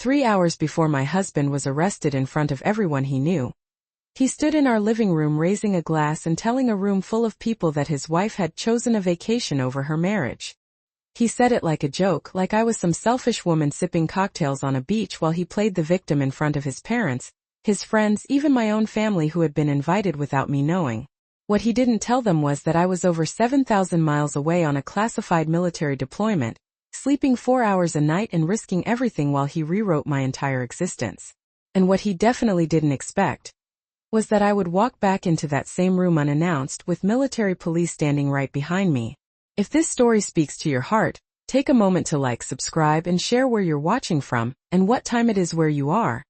3 hours before my husband was arrested in front of everyone he knew. He stood in our living room raising a glass and telling a room full of people that his wife had chosen a vacation over her marriage. He said it like a joke, like I was some selfish woman sipping cocktails on a beach while he played the victim in front of his parents, his friends, even my own family who had been invited without me knowing. What he didn't tell them was that I was over 7,000 miles away on a classified military deployment, sleeping 4 hours a night and risking everything while he rewrote my entire existence. And what he definitely didn't expect was that I would walk back into that same room unannounced with military police standing right behind me. If this story speaks to your heart, take a moment to like, subscribe, and share where you're watching from and what time it is where you are.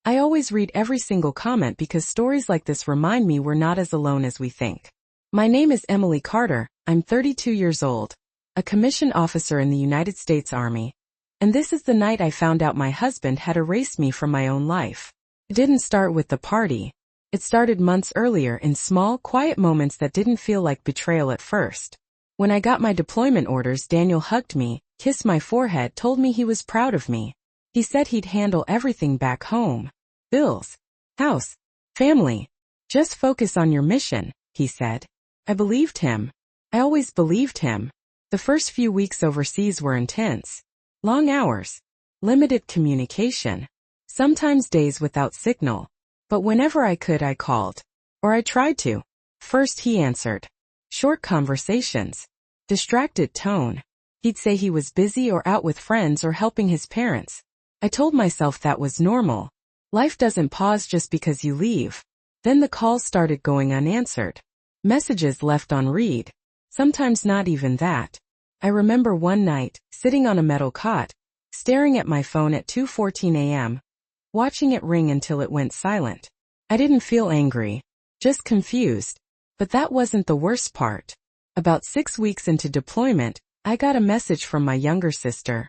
I always read every single comment because stories like this remind me we're not as alone as we think. My name is Emily Carter, I'm 32 years old, a commissioned officer in the United States Army, and this is the night I found out my husband had erased me from my own life. It didn't start with the party. It started months earlier in small, quiet moments that didn't feel like betrayal at first. When I got my deployment orders, Daniel hugged me, kissed my forehead, told me he was proud of me. He said he'd handle everything back home. Bills, house, family. Just focus on your mission, he said. I believed him. I always believed him. The first few weeks overseas were intense. Long hours. Limited communication. Sometimes days without signal. But whenever I could, I called. Or I tried to. First he answered. Short conversations. Distracted tone. He'd say he was busy or out with friends or helping his parents. I told myself that was normal. Life doesn't pause just because you leave. Then the calls started going unanswered. Messages left on read. Sometimes not even that. I remember one night, sitting on a metal cot, staring at my phone at 2:14 a.m., watching it ring until it went silent. I didn't feel angry. Just confused. But that wasn't the worst part. About 6 weeks into deployment, I got a message from my younger sister,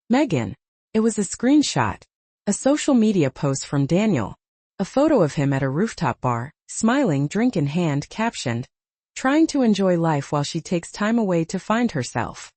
Megan. It was a screenshot. A social media post from Daniel. A photo of him at a rooftop bar, smiling, drink in hand, captioned, trying to enjoy life while she takes time away to find herself.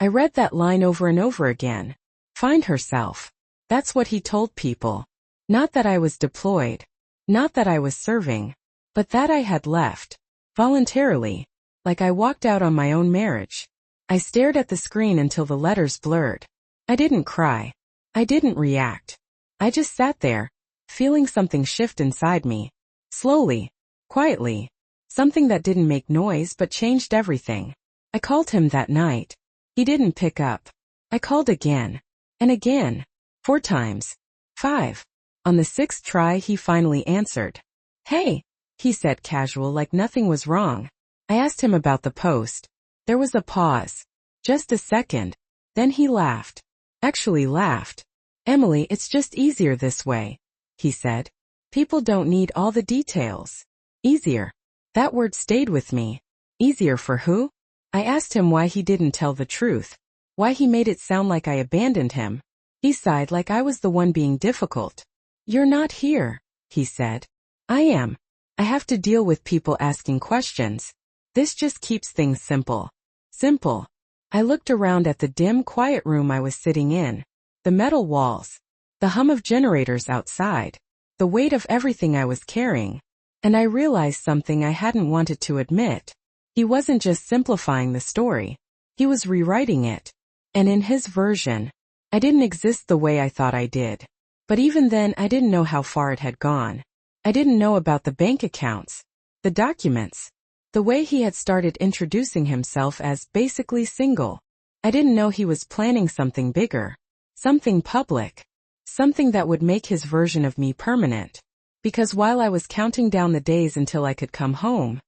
I read that line over and over again. Find herself. That's what he told people. Not that I was deployed. Not that I was serving. But that I had left. Voluntarily. Like I walked out on my own marriage. I stared at the screen until the letters blurred. I didn't cry. I didn't react. I just sat there, feeling something shift inside me. Slowly. Quietly. Something that didn't make noise but changed everything. I called him that night. He didn't pick up. I called again. And again. 4 times. 5. On the 6th try he finally answered. Hey, he said casual, like nothing was wrong. I asked him about the post. There was a pause. Just a second. Then he laughed. Actually laughed. Emily, it's just easier this way, he said. People don't need all the details. Easier. That word stayed with me. Easier for who? I asked him why he didn't tell the truth. Why he made it sound like I abandoned him. He sighed like I was the one being difficult. You're not here, he said. I am. I have to deal with people asking questions. This just keeps things simple. Simple. I looked around at the dim, quiet room I was sitting in. The metal walls. The hum of generators outside. The weight of everything I was carrying. And I realized something I hadn't wanted to admit. He wasn't just simplifying the story. He was rewriting it. And in his version, I didn't exist the way I thought I did. But even then, I didn't know how far it had gone. I didn't know about the bank accounts, the documents, the way he had started introducing himself as basically single. I didn't know he was planning something bigger, something public, something that would make his version of me permanent. Because while I was counting down the days until I could come home,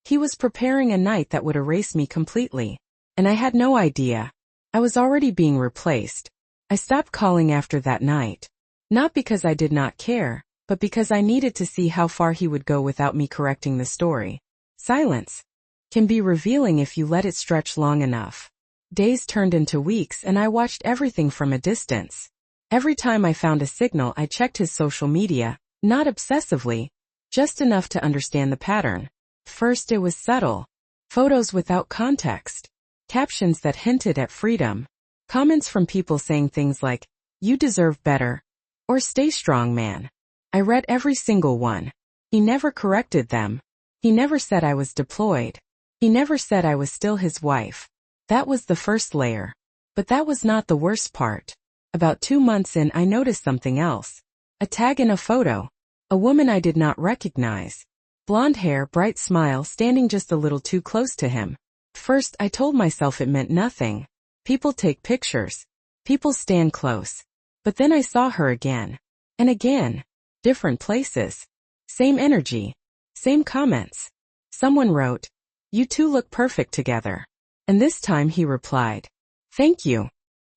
he was preparing a night that would erase me completely. And I had no idea. I was already being replaced. I stopped calling after that night. Not because I did not care, but because I needed to see how far he would go without me correcting the story. Silence can be revealing if you let it stretch long enough. Days turned into weeks and I watched everything from a distance. Every time I found a signal, I checked his social media, not obsessively, just enough to understand the pattern. First it was subtle. Photos without context. Captions that hinted at freedom. Comments from people saying things like, "You deserve better," or "Stay strong, man." I read every single one. He never corrected them. He never said I was deployed. He never said I was still his wife. That was the first layer. But that was not the worst part. About 2 months in, I noticed something else. A tag in a photo. A woman I did not recognize. Blonde hair, bright smile, standing just a little too close to him. First, I told myself it meant nothing. People take pictures. People stand close. But then I saw her again. And again. Different places. Same energy. Same comments. Someone wrote, "You two look perfect together." And this time he replied, "Thank you."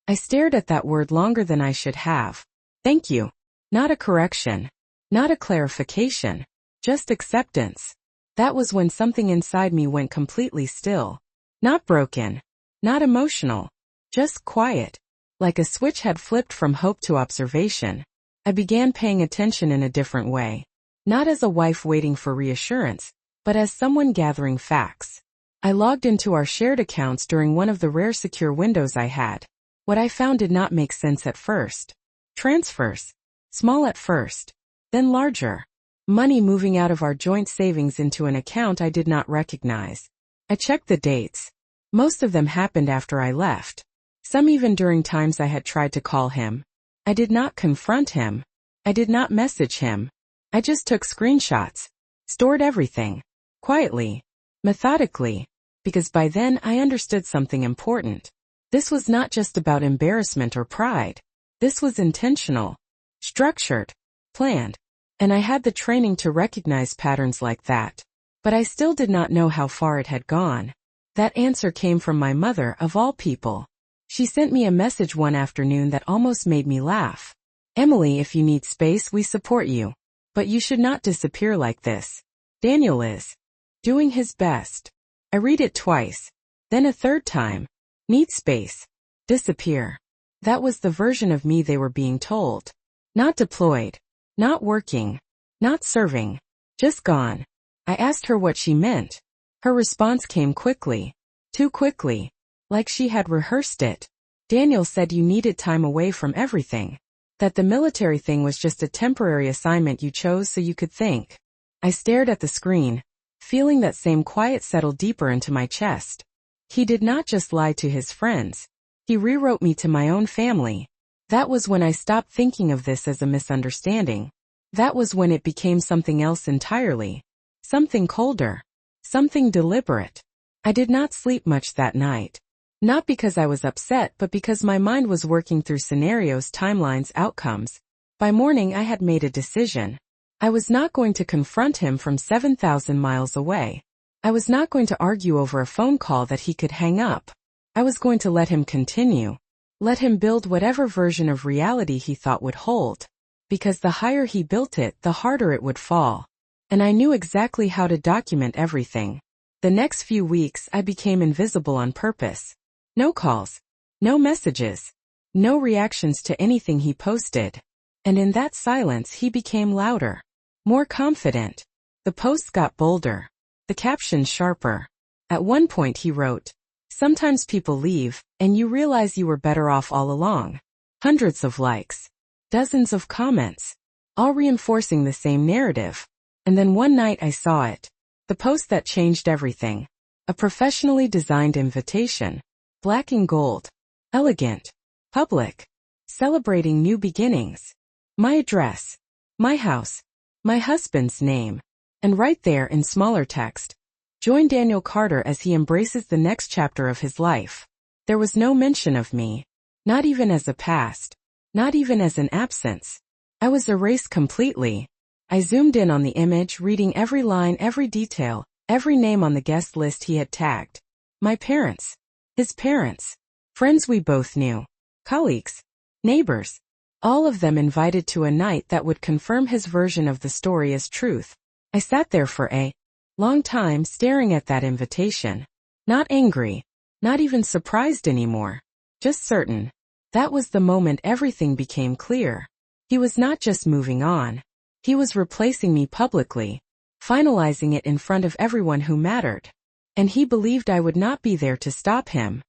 I stared at that word longer than I should have. Thank you. Not a correction. Not a clarification. Just acceptance. That was when something inside me went completely still. Not broken. Not emotional. Just quiet. Like a switch had flipped from hope to observation. I began paying attention in a different way. Not as a wife waiting for reassurance, but as someone gathering facts. I logged into our shared accounts during one of the rare secure windows I had. What I found did not make sense at first. Transfers. Small at first. Then larger. Money moving out of our joint savings into an account I did not recognize. I checked the dates. Most of them happened after I left. Some even during times I had tried to call him. I did not confront him. I did not message him. I just took screenshots. Stored everything. Quietly. Methodically. Because by then I understood something important. This was not just about embarrassment or pride. This was intentional. Structured. Planned. And I had the training to recognize patterns like that. But I still did not know how far it had gone. That answer came from my mother, of all people. She sent me a message one afternoon that almost made me laugh. "Emily, if you need space, we support you. But you should not disappear like this. Daniel is doing his best." I read it twice. Then a third time. "Need space. Disappear." That was the version of me they were being told. Not deployed. Not working. Not serving. Just gone. I asked her what she meant. Her response came quickly. Too quickly. Like she had rehearsed it. "Daniel said you needed time away from everything. That the military thing was just a temporary assignment you chose so you could think." I stared at the screen, feeling that same quiet settle deeper into my chest. He did not just lie to his friends. He rewrote me to my own family. That was when I stopped thinking of this as a misunderstanding. That was when it became something else entirely. Something colder. Something deliberate. I did not sleep much that night. Not because I was upset, but because my mind was working through scenarios, timelines, outcomes. By morning I had made a decision. I was not going to confront him from 7,000 miles away. I was not going to argue over a phone call that he could hang up. I was going to let him continue. Let him build whatever version of reality he thought would hold. Because the higher he built it, the harder it would fall. And I knew exactly how to document everything. The next few weeks I became invisible on purpose. No calls. No messages. No reactions to anything he posted. And in that silence he became louder. More confident. The posts got bolder. The captions sharper. At one point he wrote, "Sometimes people leave, and you realize you were better off all along." Hundreds of likes. Dozens of comments. All reinforcing the same narrative. And then one night I saw it. The post that changed everything. A professionally designed invitation. Black and gold. Elegant. Public. Celebrating new beginnings. My address. My house. My husband's name. And right there in smaller text. "Join Daniel Carter as he embraces the next chapter of his life." There was no mention of me. Not even as a past. Not even as an absence. I was erased completely. I zoomed in on the image, reading every line, every detail, every name on the guest list he had tagged. My parents. His parents. Friends we both knew. Colleagues. Neighbors. All of them invited to a night that would confirm his version of the story as truth. I sat there for a long time staring at that invitation. Not angry. Not even surprised anymore. Just certain. That was the moment everything became clear. He was not just moving on. He was replacing me publicly. Finalizing it in front of everyone who mattered. And he believed I would not be there to stop him.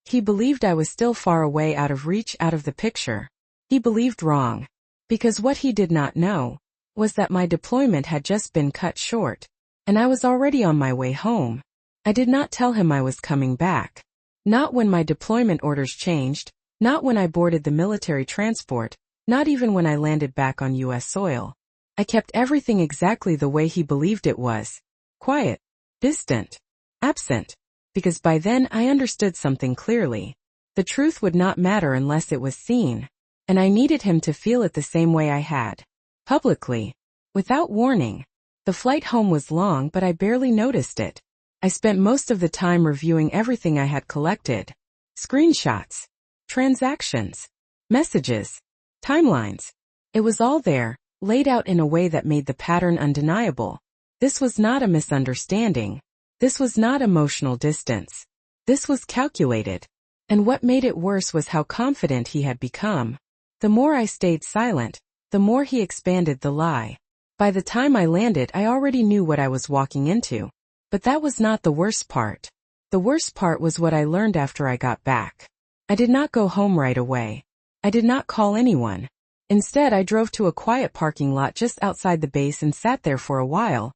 He believed I was still far away, out of reach, out of the picture. He believed wrong. Because what he did not know was that my deployment had just been cut short, and I was already on my way home. I did not tell him I was coming back. Not when my deployment orders changed, not when I boarded the military transport, not even when I landed back on U.S. soil. I kept everything exactly the way he believed it was. Quiet, distant, absent. Because by then I understood something clearly. The truth would not matter unless it was seen. And I needed him to feel it the same way I had. Publicly. Without warning. The flight home was long, but I barely noticed it. I spent most of the time reviewing everything I had collected. Screenshots. Transactions. Messages. Timelines. It was all there, laid out in a way that made the pattern undeniable. This was not a misunderstanding. This was not emotional distance. This was calculated. And what made it worse was how confident he had become. The more I stayed silent, the more he expanded the lie. By the time I landed, I already knew what I was walking into. But that was not the worst part. The worst part was what I learned after I got back. I did not go home right away. I did not call anyone. Instead, I drove to a quiet parking lot just outside the base and sat there for a while,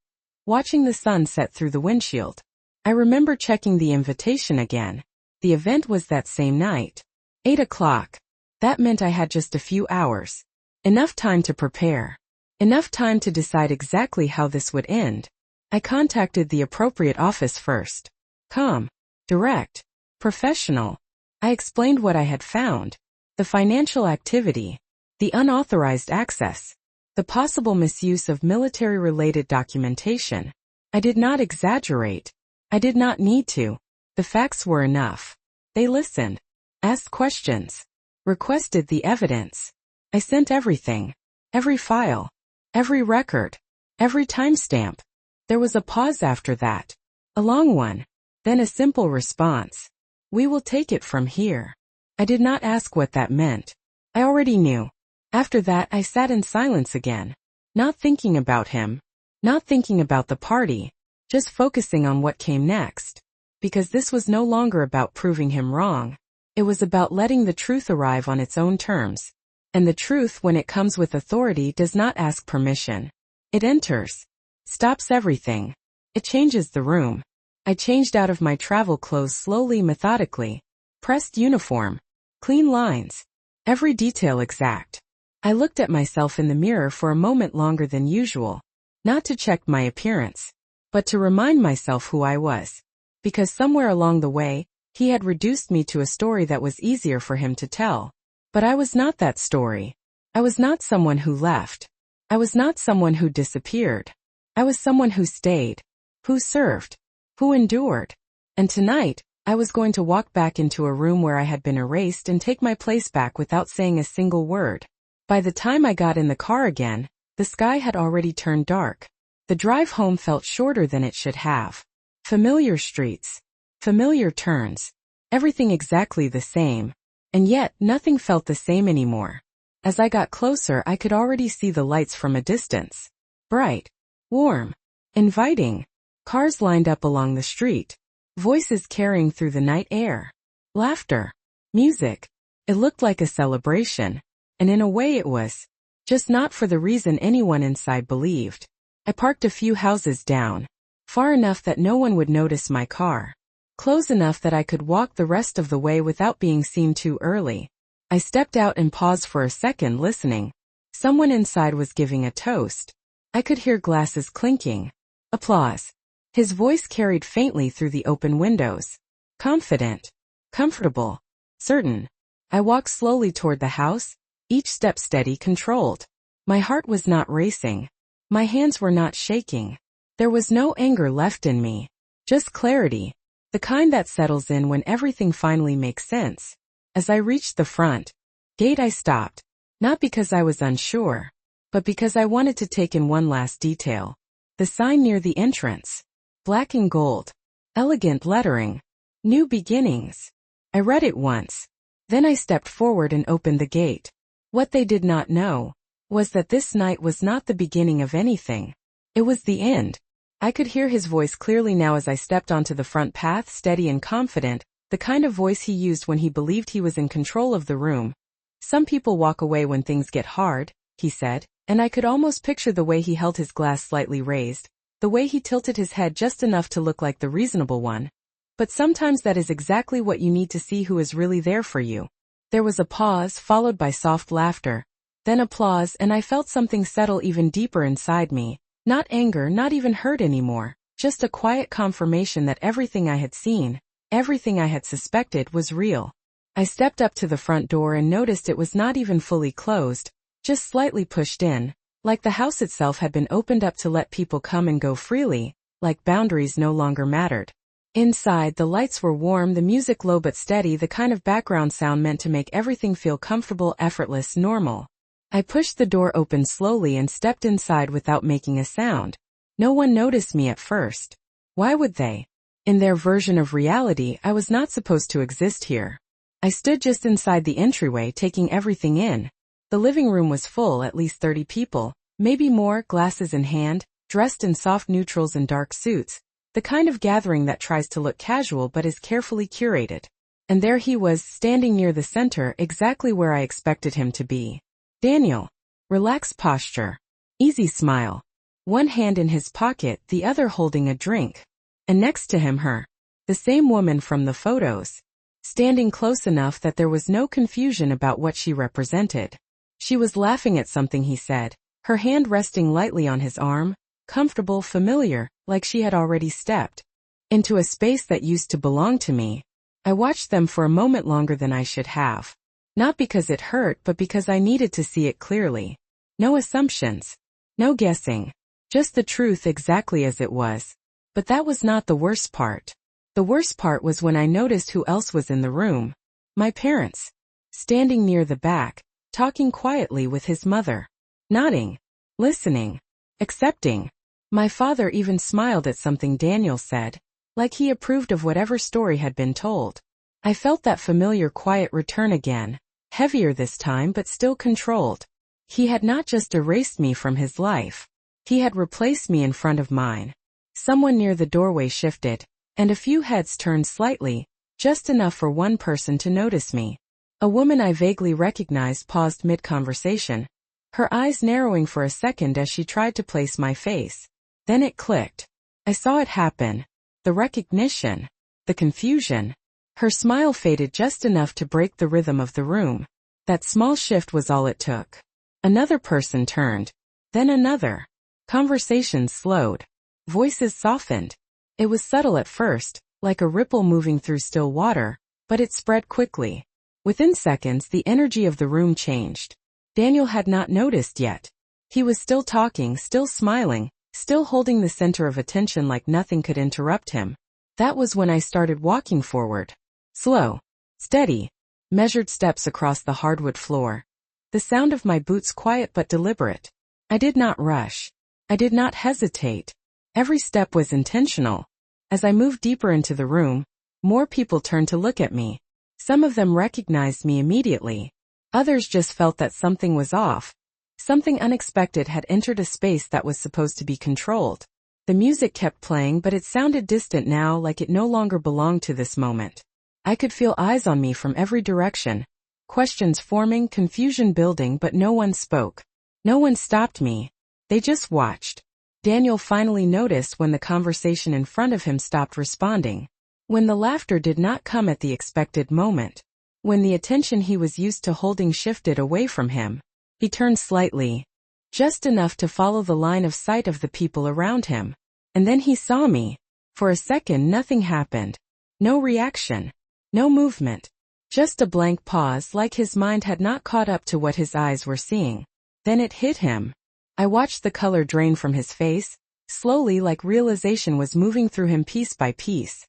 watching the sun set through the windshield. I remember checking the invitation again. The event was that same night. 8 o'clock. That meant I had just a few hours. Enough time to prepare. Enough time to decide exactly how this would end. I contacted the appropriate office first. Calm, direct, professional. I explained what I had found. The financial activity. The unauthorized access. The possible misuse of military-related documentation. I did not exaggerate. I did not need to. The facts were enough. They listened. Asked questions. Requested the evidence. I sent everything. Every file. Every record. Every timestamp. There was a pause after that. A long one. Then a simple response. We will take it from here. I did not ask what that meant. I already knew. After that, I sat in silence again. Not thinking about him. Not thinking about the party. Just focusing on what came next. Because this was no longer about proving him wrong. It was about letting the truth arrive on its own terms. And the truth, when it comes with authority, does not ask permission. It enters. Stops everything. It changes the room. I changed out of my travel clothes slowly, methodically. Pressed uniform. Clean lines. Every detail exact. I looked at myself in the mirror for a moment longer than usual. Not to check my appearance, but to remind myself who I was. Because somewhere along the way, he had reduced me to a story that was easier for him to tell. But I was not that story. I was not someone who left. I was not someone who disappeared. I was someone who stayed, who served, who endured. And tonight, I was going to walk back into a room where I had been erased and take my place back without saying a single word. By the time I got in the car again, the sky had already turned dark. The drive home felt shorter than it should have. Familiar streets. Familiar turns. Everything exactly the same. And yet, nothing felt the same anymore. As I got closer, I could already see the lights from a distance. Bright. Warm. Inviting. Cars lined up along the street. Voices carrying through the night air. Laughter. Music. It looked like a celebration. And in a way it was. Just not for the reason anyone inside believed. I parked a few houses down. Far enough that no one would notice my car. Close enough that I could walk the rest of the way without being seen too early. I stepped out and paused for a second, listening. Someone inside was giving a toast. I could hear glasses clinking. Applause. His voice carried faintly through the open windows. Confident. Comfortable. Certain. I walked slowly toward the house, each step steady, controlled. My heart was not racing. My hands were not shaking. There was no anger left in me. Just clarity. The kind that settles in when everything finally makes sense. As I reached the front gate, I stopped. Not because I was unsure, but because I wanted to take in one last detail. The sign near the entrance. Black and gold. Elegant lettering. New beginnings. I read it once. Then I stepped forward and opened the gate. What they did not know was that this night was not the beginning of anything. It was the end. I could hear his voice clearly now as I stepped onto the front path, steady and confident, the kind of voice he used when he believed he was in control of the room. Some people walk away when things get hard, he said, and I could almost picture the way he held his glass slightly raised, the way he tilted his head just enough to look like the reasonable one. But sometimes that is exactly what you need to see who is really there for you. There was a pause, followed by soft laughter, then applause, and I felt something settle even deeper inside me. Not anger, not even hurt anymore, just a quiet confirmation that everything I had seen, everything I had suspected, was real. I stepped up to the front door and noticed it was not even fully closed, just slightly pushed in, like the house itself had been opened up to let people come and go freely, like boundaries no longer mattered. Inside, the lights were warm, the music low but steady, the kind of background sound meant to make everything feel comfortable, effortless, normal. I pushed the door open slowly and stepped inside without making a sound. No one noticed me at first. Why would they? In their version of reality, I was not supposed to exist here. I stood just inside the entryway, taking everything in. The living room was full, at least 30 people, maybe more, glasses in hand, dressed in soft neutrals and dark suits, the kind of gathering that tries to look casual but is carefully curated. And there he was, standing near the center, exactly where I expected him to be. Daniel. Relaxed posture. Easy smile. One hand in his pocket, the other holding a drink. And next to him her. The same woman from the photos. Standing close enough that there was no confusion about what she represented. She was laughing at something he said, her hand resting lightly on his arm, comfortable, familiar, like she had already stepped into a space that used to belong to me. I watched them for a moment longer than I should have. Not because it hurt, but because I needed to see it clearly. No assumptions. No guessing. Just the truth exactly as it was. But that was not the worst part. The worst part was when I noticed who else was in the room. My parents. Standing near the back, talking quietly with his mother. Nodding. Listening. Accepting. My father even smiled at something Daniel said, like he approved of whatever story had been told. I felt that familiar quiet return again. Heavier this time, but still controlled. He had not just erased me from his life. He had replaced me in front of mine. Someone near the doorway shifted, and a few heads turned slightly, just enough for one person to notice me. A woman I vaguely recognized paused mid-conversation, her eyes narrowing for a second as she tried to place my face. Then it clicked. I saw it happen. The recognition. The confusion. Her smile faded just enough to break the rhythm of the room. That small shift was all it took. Another person turned. Then another. Conversations slowed. Voices softened. It was subtle at first, like a ripple moving through still water, but it spread quickly. Within seconds, the energy of the room changed. Daniel had not noticed yet. He was still talking, still smiling, still holding the center of attention like nothing could interrupt him. That was when I started walking forward. Slow, steady, measured steps across the hardwood floor. The sound of my boots quiet but deliberate. I did not rush. I did not hesitate. Every step was intentional. As I moved deeper into the room, more people turned to look at me. Some of them recognized me immediately. Others just felt that something was off. Something unexpected had entered a space that was supposed to be controlled. The music kept playing, but it sounded distant now, like it no longer belonged to this moment. I could feel eyes on me from every direction. Questions forming, confusion building, but no one spoke. No one stopped me. They just watched. Daniel finally noticed when the conversation in front of him stopped responding. When the laughter did not come at the expected moment. When the attention he was used to holding shifted away from him. He turned slightly. Just enough to follow the line of sight of the people around him. And then he saw me. For a second nothing happened. No reaction. No movement. Just a blank pause, like his mind had not caught up to what his eyes were seeing. Then it hit him. I watched the color drain from his face, slowly, like realization was moving through him piece by piece.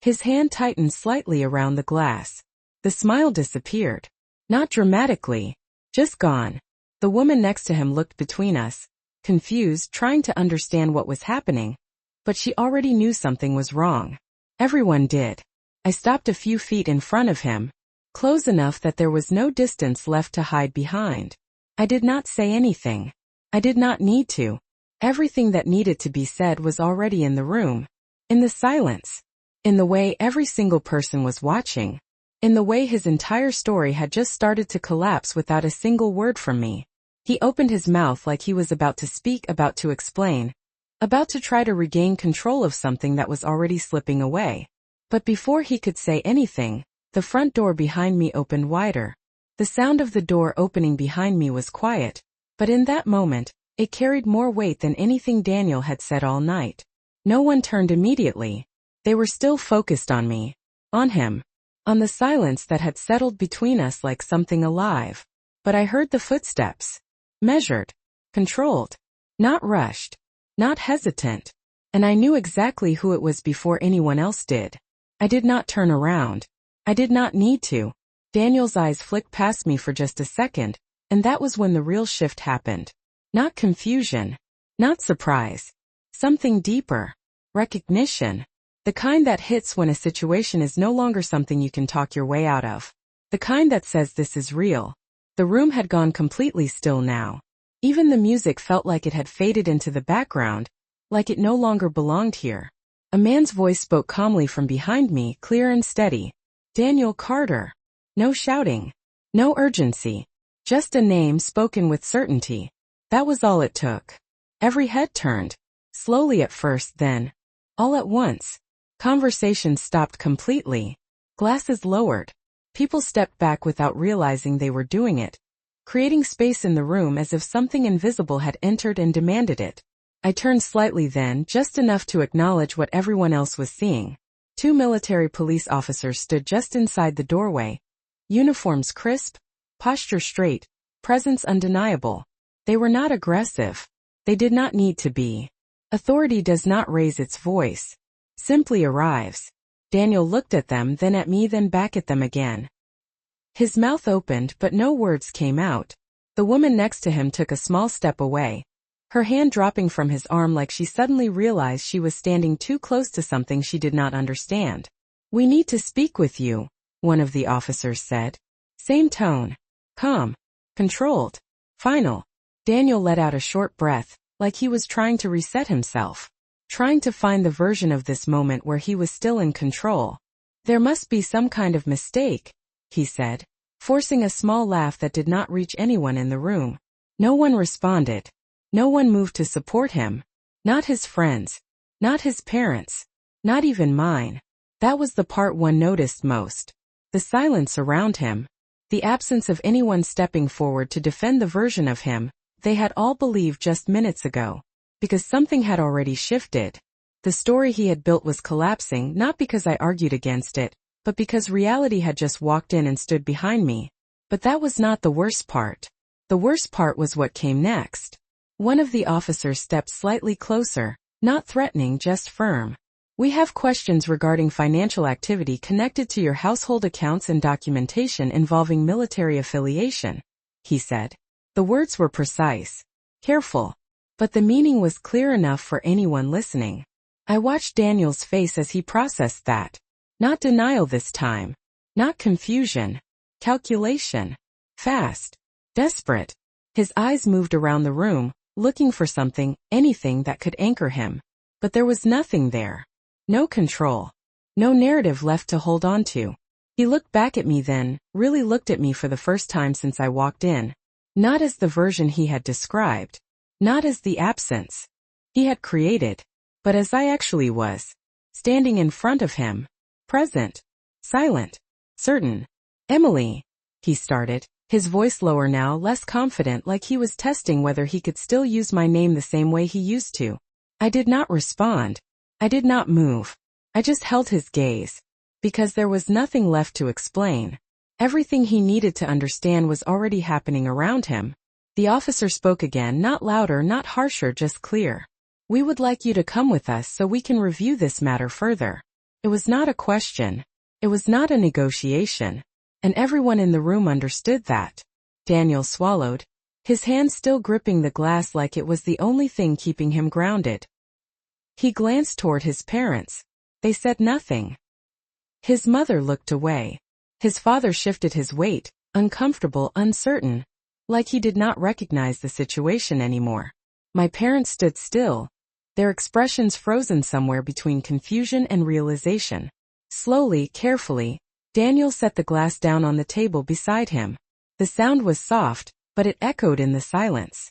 His hand tightened slightly around the glass. The smile disappeared. Not dramatically. Just gone. The woman next to him looked between us, confused, trying to understand what was happening. But she already knew something was wrong. Everyone did. I stopped a few feet in front of him, close enough that there was no distance left to hide behind. I did not say anything. I did not need to. Everything that needed to be said was already in the room. In the silence. In the way every single person was watching. in the way his entire story had just started to collapse without a single word from me. He opened his mouth like he was about to speak, about to explain, about to try to regain control of something that was already slipping away. But before he could say anything, the front door behind me opened wider. The sound of the door opening behind me was quiet, but in that moment, it carried more weight than anything Daniel had said all night. No one turned immediately. They were still focused on me, on him, on the silence that had settled between us like something alive. But I heard the footsteps. Measured, controlled, not rushed, not hesitant. And I knew exactly who it was before anyone else did. I did not turn around. I did not need to. Daniel's eyes flicked past me for just a second, and that was when the real shift happened. Not confusion, not surprise. Something deeper. Recognition. The kind that hits when a situation is no longer something you can talk your way out of. The kind that says this is real. The room had gone completely still now. Even the music felt like it had faded into the background, like it no longer belonged here. A man's voice spoke calmly from behind me, clear and steady. Daniel Carter. No shouting. No urgency. Just a name spoken with certainty. That was all it took. Every head turned. Slowly at first, then, all at once. Conversation stopped completely. Glasses lowered. People stepped back without realizing they were doing it, creating space in the room as if something invisible had entered and demanded it. I turned slightly then, just enough to acknowledge what everyone else was seeing. 2 military police officers stood just inside the doorway. Uniforms crisp, posture straight, presence undeniable. They were not aggressive. They did not need to be. Authority does not raise its voice. Simply arrives. Daniel looked at them, then at me, then back at them again. His mouth opened, but no words came out. The woman next to him took a small step away, her hand dropping from his arm like she suddenly realized she was standing too close to something she did not understand. "We need to speak with you," one of the officers said. Same tone. Calm. Controlled. Final. Daniel let out a short breath, like he was trying to reset himself. Trying to find the version of this moment where he was still in control. "There must be some kind of mistake," he said, forcing a small laugh that did not reach anyone in the room. No one responded. No one moved to support him. Not his friends. Not his parents. Not even mine. That was the part one noticed most. The silence around him. The absence of anyone stepping forward to defend the version of him they had all believed just minutes ago. Because something had already shifted. The story he had built was collapsing, not because I argued against it, but because reality had just walked in and stood behind me. But that was not the worst part. The worst part was what came next. One of the officers stepped slightly closer, not threatening, just firm. "We have questions regarding financial activity connected to your household accounts and documentation involving military affiliation," he said. The words were precise, careful, but the meaning was clear enough for anyone listening. I watched Daniel's face as he processed that. Not denial this time. Not confusion. Calculation. Fast. Desperate. His eyes moved around the room, looking for something, anything that could anchor him. But there was nothing there. No control. No narrative left to hold on to. He looked back at me then, really looked at me for the first time since I walked in. Not as the version he had described. Not as the absence he had created, but as I actually was. Standing in front of him. Present. Silent. Certain. "Emily," he started, his voice lower now, less confident, like he was testing whether he could still use my name the same way he used to. I did not respond. I did not move. I just held his gaze. Because there was nothing left to explain. Everything he needed to understand was already happening around him. The officer spoke again, not louder, not harsher, just clear. "We would like you to come with us so we can review this matter further." It was not a question. It was not a negotiation. And everyone in the room understood that. Daniel swallowed, his hand still gripping the glass like it was the only thing keeping him grounded. He glanced toward his parents. They said nothing. His mother looked away. His father shifted his weight, uncomfortable, uncertain, like he did not recognize the situation anymore. My parents stood still, their expressions frozen somewhere between confusion and realization. Slowly, carefully, Daniel set the glass down on the table beside him. The sound was soft, but it echoed in the silence.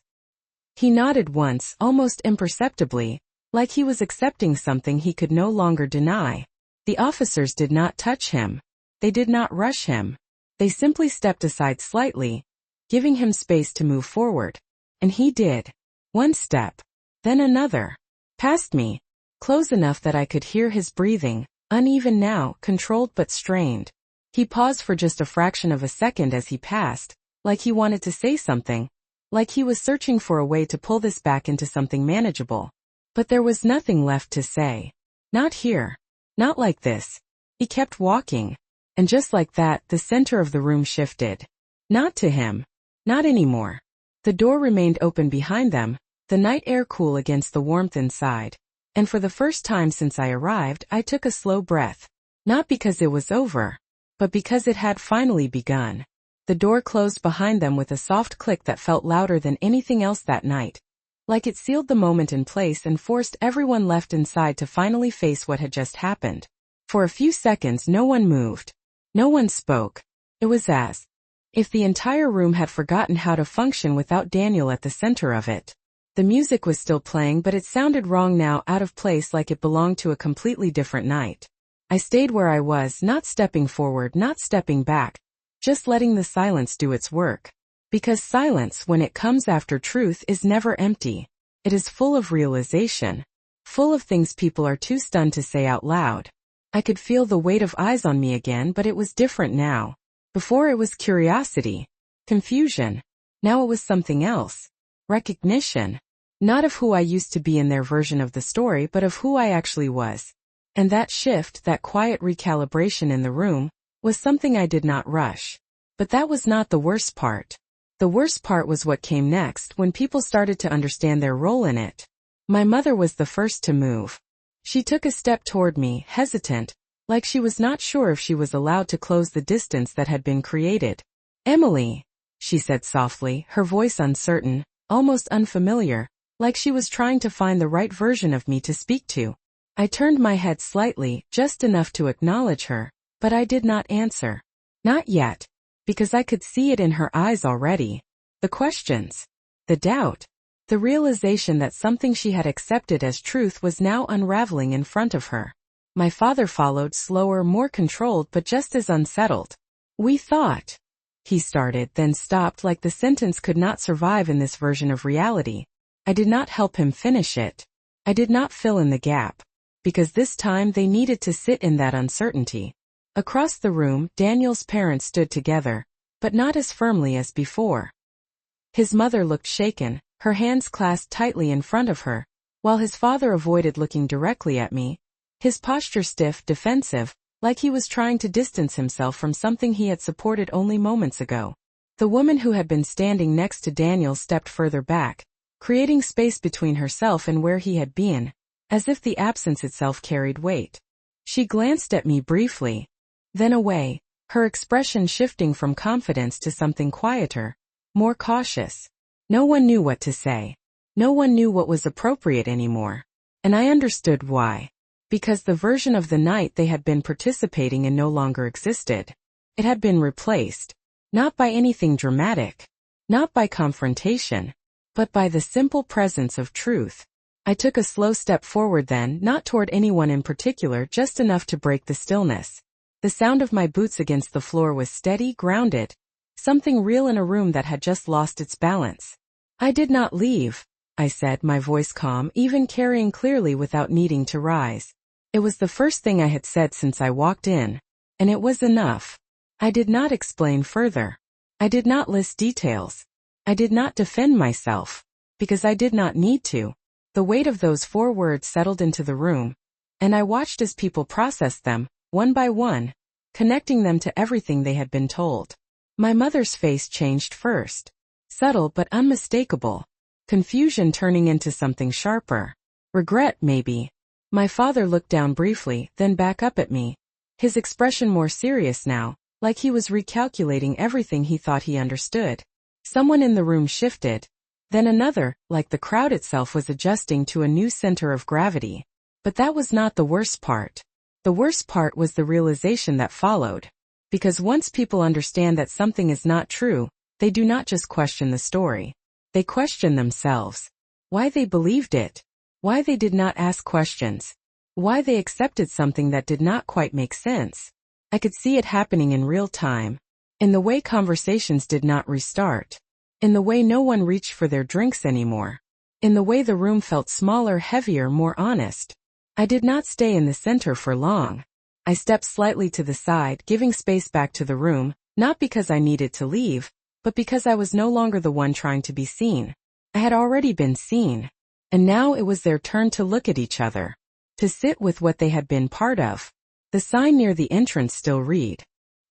He nodded once, almost imperceptibly, like he was accepting something he could no longer deny. The officers did not touch him. They did not rush him. They simply stepped aside slightly, giving him space to move forward. And he did. One step. Then another. Past me. Close enough that I could hear his breathing, uneven now, controlled but strained. He paused for just a fraction of a second as he passed, like he wanted to say something, like he was searching for a way to pull this back into something manageable. But there was nothing left to say. Not here. Not like this. He kept walking. And just like that, the center of the room shifted. Not to him. Not anymore. The door remained open behind them, the night air cool against the warmth inside. And for the first time since I arrived, I took a slow breath. Not because it was over, but because it had finally begun. The door closed behind them with a soft click that felt louder than anything else that night. Like it sealed the moment in place and forced everyone left inside to finally face what had just happened. For a few seconds no one moved. No one spoke. It was as if the entire room had forgotten how to function without Daniel at the center of it. The music was still playing, but it sounded wrong now, out of place, like it belonged to a completely different night. I stayed where I was, not stepping forward, not stepping back, just letting the silence do its work. Because silence, when it comes after truth, is never empty. It is full of realization. Full of things people are too stunned to say out loud. I could feel the weight of eyes on me again, but it was different now. Before it was curiosity, confusion. Now it was something else. Recognition. Not of who I used to be in their version of the story, but of who I actually was. And that shift, that quiet recalibration in the room, was something I did not rush. But that was not the worst part. The worst part was what came next, when people started to understand their role in it. My mother was the first to move. She took a step toward me, hesitant, like she was not sure if she was allowed to close the distance that had been created. "Emily," she said softly, her voice uncertain, almost unfamiliar, like she was trying to find the right version of me to speak to. I turned my head slightly, just enough to acknowledge her, but I did not answer. Not yet, because I could see it in her eyes already. The questions. The doubt. The realization that something she had accepted as truth was now unraveling in front of her. My father followed, slower, more controlled, but just as unsettled. "We thought," he started, then stopped, like the sentence could not survive in this version of reality. I did not help him finish it. I did not fill in the gap. Because this time they needed to sit in that uncertainty. Across the room, Daniel's parents stood together, but not as firmly as before. His mother looked shaken, her hands clasped tightly in front of her, while his father avoided looking directly at me, his posture stiff, defensive, like he was trying to distance himself from something he had supported only moments ago. The woman who had been standing next to Daniel stepped further back, creating space between herself and where he had been, as if the absence itself carried weight. She glanced at me briefly, then away, her expression shifting from confidence to something quieter, more cautious. No one knew what to say. No one knew what was appropriate anymore. And I understood why. Because the version of the night they had been participating in no longer existed. It had been replaced. Not by anything dramatic. Not by confrontation. But by the simple presence of truth. I took a slow step forward then, not toward anyone in particular, just enough to break the stillness. The sound of my boots against the floor was steady, grounded. Something real in a room that had just lost its balance. "I did not leave," I said, my voice calm, even carrying clearly without needing to rise. It was the first thing I had said since I walked in. And it was enough. I did not explain further. I did not list details. I did not defend myself. Because I did not need to. The weight of those 4 words settled into the room. And I watched as people processed them, one by one, connecting them to everything they had been told. My mother's face changed first. Subtle but unmistakable. Confusion turning into something sharper. Regret, maybe. My father looked down briefly, then back up at me. His expression more serious now, like he was recalculating everything he thought he understood. Someone in the room shifted. Then another, like the crowd itself was adjusting to a new center of gravity. But that was not the worst part. The worst part was the realization that followed. Because once people understand that something is not true, they do not just question the story. They question themselves. Why they believed it. Why they did not ask questions. Why they accepted something that did not quite make sense. I could see it happening in real time. In the way conversations did not restart. In the way no one reached for their drinks anymore. In the way the room felt smaller, heavier, more honest. I did not stay in the center for long. I stepped slightly to the side, giving space back to the room, not because I needed to leave, but because I was no longer the one trying to be seen. I had already been seen. And now it was their turn to look at each other. To sit with what they had been part of. The sign near the entrance still read,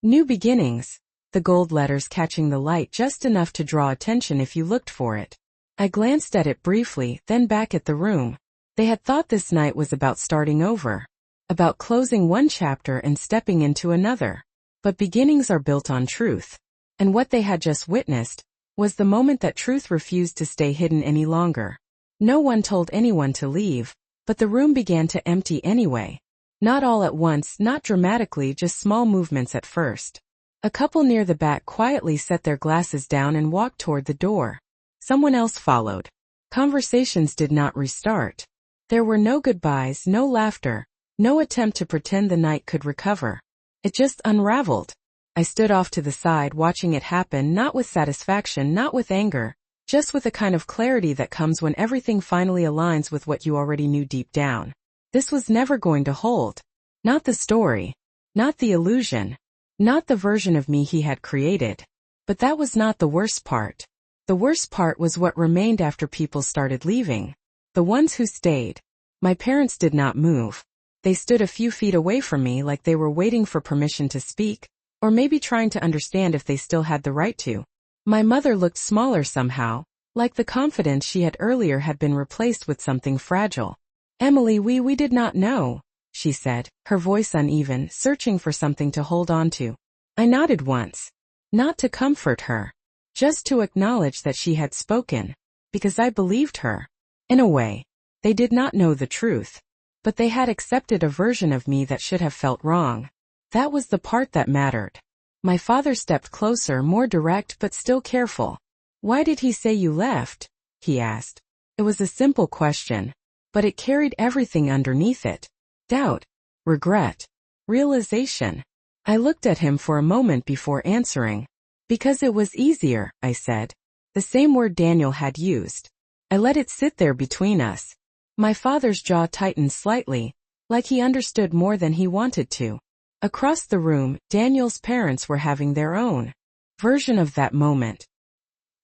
"New Beginnings," the gold letters catching the light just enough to draw attention if you looked for it. I glanced at it briefly, then back at the room. They had thought this night was about starting over. About closing one chapter and stepping into another. But beginnings are built on truth. And what they had just witnessed was the moment that truth refused to stay hidden any longer. No one told anyone to leave, but the room began to empty anyway. Not all at once, not dramatically, just small movements at first. A couple near the back quietly set their glasses down and walked toward the door. Someone else followed. Conversations did not restart. There were no goodbyes, no laughter, no attempt to pretend the night could recover. It just unraveled. I stood off to the side watching it happen, not with satisfaction, not with anger, just with a kind of clarity that comes when everything finally aligns with what you already knew deep down. This was never going to hold. Not the story. Not the illusion. Not the version of me he had created. But that was not the worst part. The worst part was what remained after people started leaving. The ones who stayed. My parents did not move. They stood a few feet away from me like they were waiting for permission to speak, or maybe trying to understand if they still had the right to. My mother looked smaller somehow, like the confidence she had earlier had been replaced with something fragile. "Emily, we did not know," she said, her voice uneven, searching for something to hold on to. I nodded once. Not to comfort her. Just to acknowledge that she had spoken. Because I believed her. In a way. They did not know the truth. But they had accepted a version of me that should have felt wrong. That was the part that mattered. My father stepped closer, more direct but still careful. "Why did he say you left?" he asked. It was a simple question. But it carried everything underneath it. Doubt. Regret. Realization. I looked at him for a moment before answering. "Because it was easier," I said. The same word Daniel had used. I let it sit there between us. My father's jaw tightened slightly, like he understood more than he wanted to. Across the room, Daniel's parents were having their own version of that moment.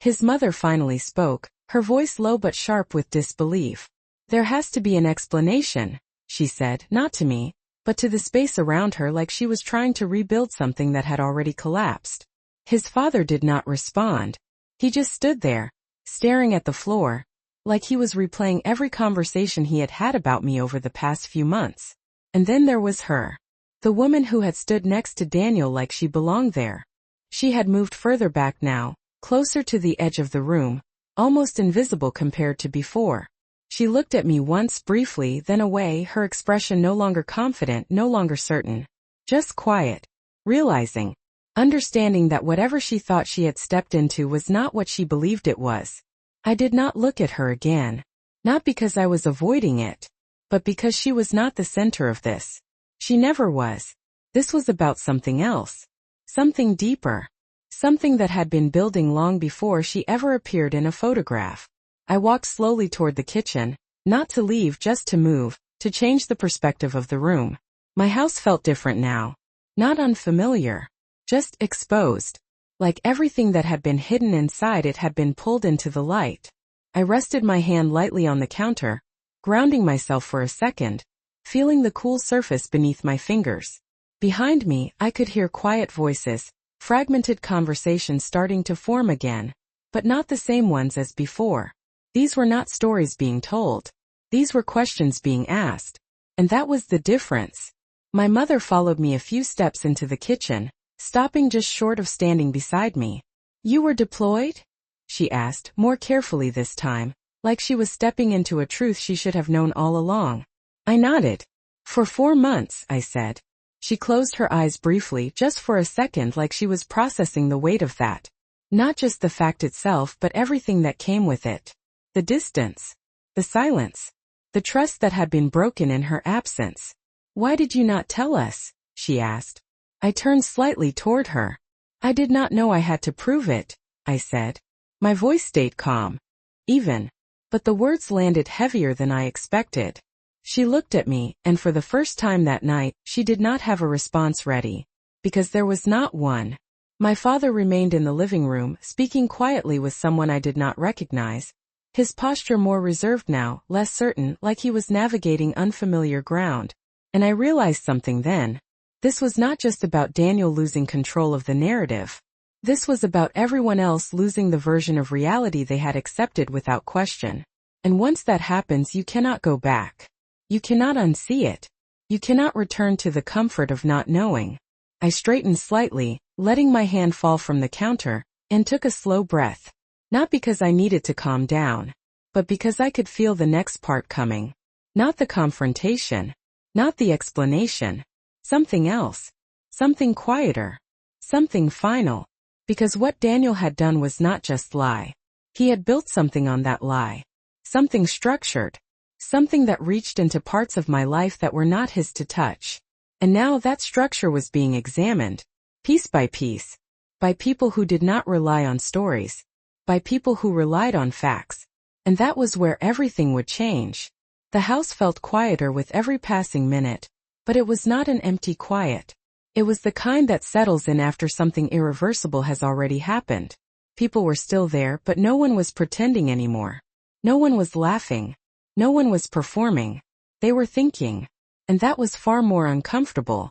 His mother finally spoke, her voice low but sharp with disbelief. "There has to be an explanation," she said, not to me, but to the space around her, like she was trying to rebuild something that had already collapsed. His father did not respond. He just stood there, staring at the floor, like he was replaying every conversation he had had about me over the past few months. And then there was her. The woman who had stood next to Daniel like she belonged there. She had moved further back now, closer to the edge of the room, almost invisible compared to before. She looked at me once briefly, then away, her expression no longer confident, no longer certain. Just quiet. Realizing. Understanding that whatever she thought she had stepped into was not what she believed it was. I did not look at her again. Not because I was avoiding it. But because she was not the center of this. She never was. This was about something else. Something deeper. Something that had been building long before she ever appeared in a photograph. I walked slowly toward the kitchen, not to leave, just to move, to change the perspective of the room. My house felt different now. Not unfamiliar. Just exposed. Like everything that had been hidden inside it had been pulled into the light. I rested my hand lightly on the counter, grounding myself for a second, feeling the cool surface beneath my fingers. Behind me, I could hear quiet voices, fragmented conversations starting to form again, but not the same ones as before. These were not stories being told. These were questions being asked. And that was the difference. My mother followed me a few steps into the kitchen, stopping just short of standing beside me. "You were deployed?" she asked, more carefully this time, like she was stepping into a truth she should have known all along. I nodded. "For 4 months," I said. She closed her eyes briefly, just for a second, like she was processing the weight of that. Not just the fact itself, but everything that came with it. The distance. The silence. The trust that had been broken in her absence. "Why did you not tell us?" she asked. I turned slightly toward her. "I did not know I had to prove it," I said. My voice stayed calm. Even. But the words landed heavier than I expected. She looked at me, and for the first time that night, she did not have a response ready. Because there was not one. My father remained in the living room, speaking quietly with someone I did not recognize. His posture more reserved now, less certain, like he was navigating unfamiliar ground. And I realized something then. This was not just about Daniel losing control of the narrative. This was about everyone else losing the version of reality they had accepted without question. And once that happens, you cannot go back. You cannot unsee it. You cannot return to the comfort of not knowing. I straightened slightly, letting my hand fall from the counter, and took a slow breath. Not because I needed to calm down, but because I could feel the next part coming. Not the confrontation. Not the explanation. Something else. Something quieter. Something final. Because what Daniel had done was not just lie. He had built something on that lie. Something structured. Something that reached into parts of my life that were not his to touch. And now that structure was being examined, piece by piece, by people who did not rely on stories, by people who relied on facts. And that was where everything would change. The house felt quieter with every passing minute, but it was not an empty quiet. It was the kind that settles in after something irreversible has already happened. People were still there, but no one was pretending anymore. No one was laughing. No one was performing. They were thinking. And that was far more uncomfortable.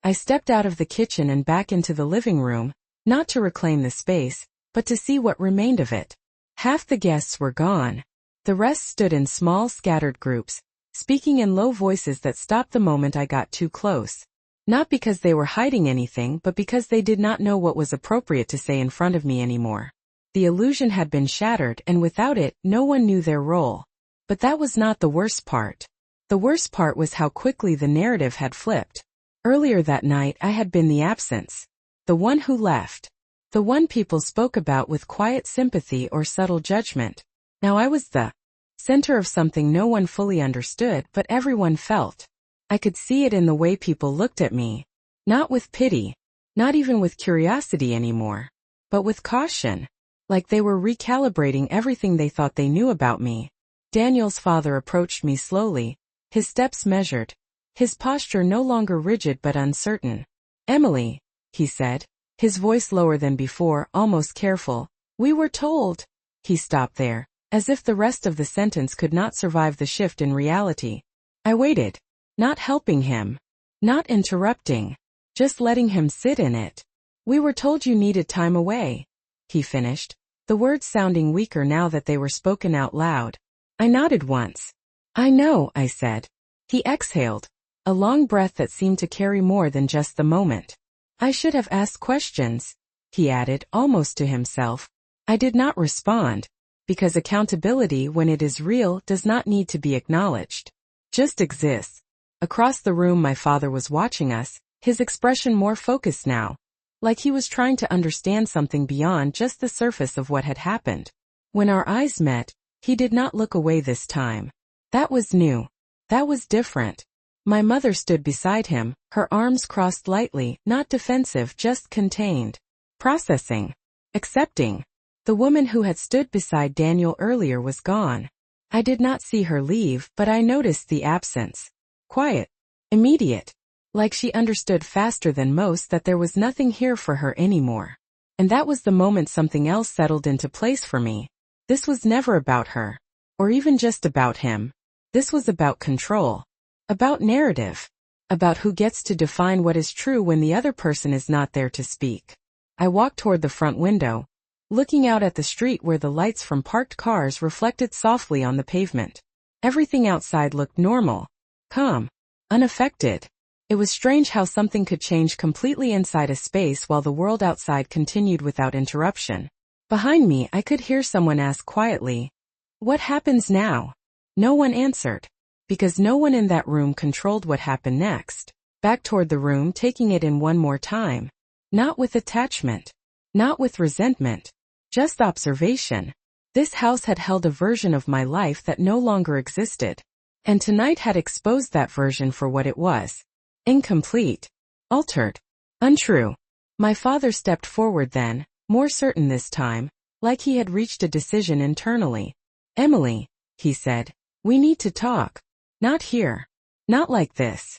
I stepped out of the kitchen and back into the living room, not to reclaim the space, but to see what remained of it. Half the guests were gone. The rest stood in small, scattered groups, speaking in low voices that stopped the moment I got too close. Not because they were hiding anything, but because they did not know what was appropriate to say in front of me anymore. The illusion had been shattered, and without it, no one knew their role. But that was not the worst part. The worst part was how quickly the narrative had flipped. Earlier that night I had been the absence. The one who left. The one people spoke about with quiet sympathy or subtle judgment. Now I was the center of something no one fully understood, but everyone felt. I could see it in the way people looked at me. Not with pity. Not even with curiosity anymore. But with caution. Like they were recalibrating everything they thought they knew about me. Daniel's father approached me slowly, his steps measured, his posture no longer rigid but uncertain. "Emily," he said, his voice lower than before, almost careful. "We were told." He stopped there, as if the rest of the sentence could not survive the shift in reality. I waited, not helping him, not interrupting, just letting him sit in it. "We were told you needed time away," he finished, the words sounding weaker now that they were spoken out loud. I nodded once. "I know," I said. He exhaled, a long breath that seemed to carry more than just the moment. "I should have asked questions," he added, almost to himself. I did not respond, because accountability, when it is real, does not need to be acknowledged. Just exists. Across the room my father was watching us, his expression more focused now, like he was trying to understand something beyond just the surface of what had happened. When our eyes met, he did not look away this time. That was new. That was different. My mother stood beside him, her arms crossed lightly, not defensive, just contained. Processing. Accepting. The woman who had stood beside Daniel earlier was gone. I did not see her leave, but I noticed the absence. Quiet. Immediate. Like she understood faster than most that there was nothing here for her anymore. And that was the moment something else settled into place for me. This was never about her. Or even just about him. This was about control. About narrative. About who gets to define what is true when the other person is not there to speak. I walked toward the front window, looking out at the street where the lights from parked cars reflected softly on the pavement. Everything outside looked normal. Calm. Unaffected. It was strange how something could change completely inside a space while the world outside continued without interruption. Behind me I could hear someone ask quietly, "What happens now?" No one answered. Because no one in that room controlled what happened next. back toward the room, taking it in one more time. Not with attachment. Not with resentment. Just observation. This house had held a version of my life that no longer existed. And tonight had exposed that version for what it was. Incomplete. Altered. Untrue. My father stepped forward then, more certain this time, like he had reached a decision internally. "Emily," he said, "we need to talk. Not here. Not like this."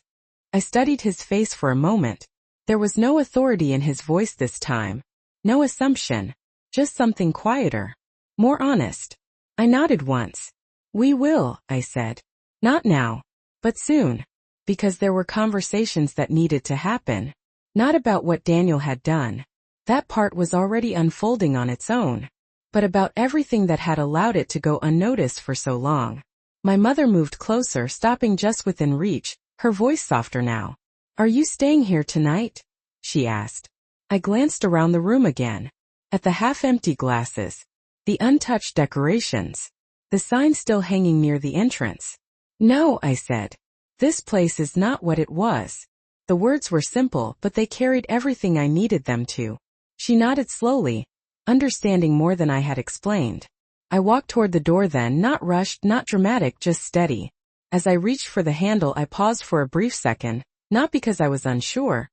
I studied his face for a moment. There was no authority in his voice this time. No assumption. Just something quieter. More honest. I nodded once. "We will," I said. "Not now. But soon." Because there were conversations that needed to happen. Not about what Daniel had done. That part was already unfolding on its own. But about everything that had allowed it to go unnoticed for so long. My mother moved closer, stopping just within reach, her voice softer now. "Are you staying here tonight?" she asked. I glanced around the room again. At the half-empty glasses. The untouched decorations. The sign still hanging near the entrance. "No," I said. "This place is not what it was." The words were simple, but they carried everything I needed them to. She nodded slowly, understanding more than I had explained. I walked toward the door then, not rushed, not dramatic, just steady. As I reached for the handle, I paused for a brief second, not because I was unsure,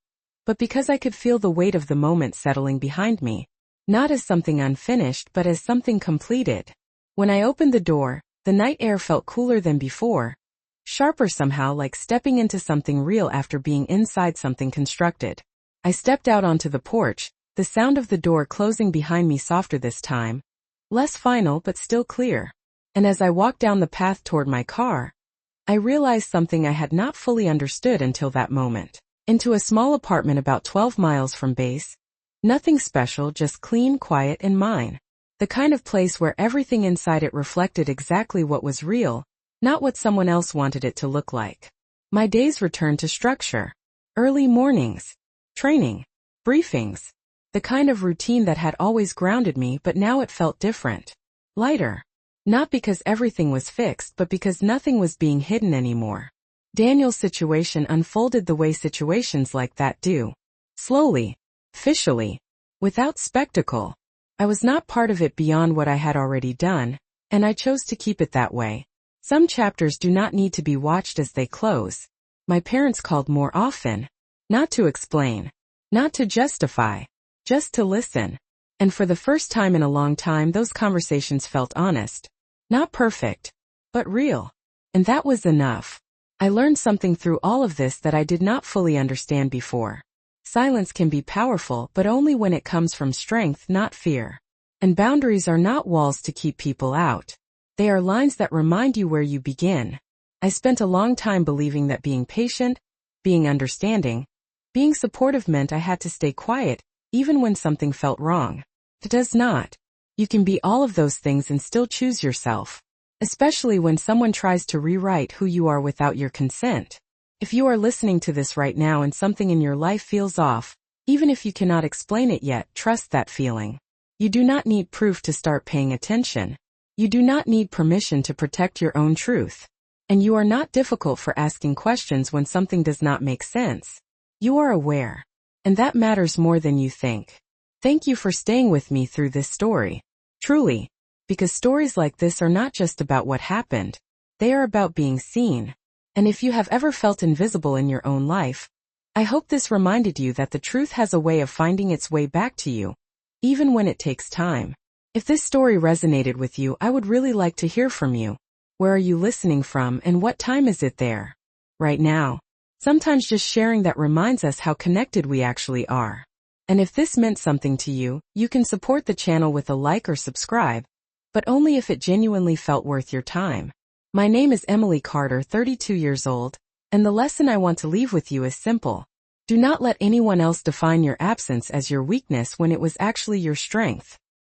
but because I could feel the weight of the moment settling behind me. Not as something unfinished, but as something completed. When I opened the door, the night air felt cooler than before. Sharper somehow, like stepping into something real after being inside something constructed. I stepped out onto the porch, the sound of the door closing behind me softer this time. Less final but still clear. And as I walked down the path toward my car, I realized something I had not fully understood until that moment. Into a small apartment about 12 miles from base. Nothing special, just clean, quiet, and mine. The kind of place where everything inside it reflected exactly what was real, not what someone else wanted it to look like. My days returned to structure. Early mornings. Training. Briefings. The kind of routine that had always grounded me, but now it felt different. Lighter. Not because everything was fixed, but because nothing was being hidden anymore. Daniel's situation unfolded the way situations like that do. Slowly. Officially. Without spectacle. I was not part of it beyond what I had already done, and I chose to keep it that way. Some chapters do not need to be watched as they close. My parents called more often. Not to explain. Not to justify. Just to listen. And for the first time in a long time, those conversations felt honest. Not perfect. But real. And that was enough. I learned something through all of this that I did not fully understand before. Silence can be powerful, but only when it comes from strength, not fear. And boundaries are not walls to keep people out. They are lines that remind you where you begin. I spent a long time believing that being patient, being understanding, being supportive meant I had to stay quiet, even when something felt wrong. It does not. You can be all of those things and still choose yourself. Especially when someone tries to rewrite who you are without your consent. If you are listening to this right now and something in your life feels off, even if you cannot explain it yet, trust that feeling. You do not need proof to start paying attention. You do not need permission to protect your own truth. And you are not difficult for asking questions when something does not make sense. You are aware. And that matters more than you think. Thank you for staying with me through this story. Truly. Because stories like this are not just about what happened. They are about being seen. And if you have ever felt invisible in your own life, I hope this reminded you that the truth has a way of finding its way back to you, even when it takes time. If this story resonated with you, I would really like to hear from you. Where are you listening from and what time is it there? Right now. Sometimes just sharing that reminds us how connected we actually are. And if this meant something to you, you can support the channel with a like or subscribe, but only if it genuinely felt worth your time. My name is Emily Carter, 32 years old, and the lesson I want to leave with you is simple. Do not let anyone else define your absence as your weakness when it was actually your strength.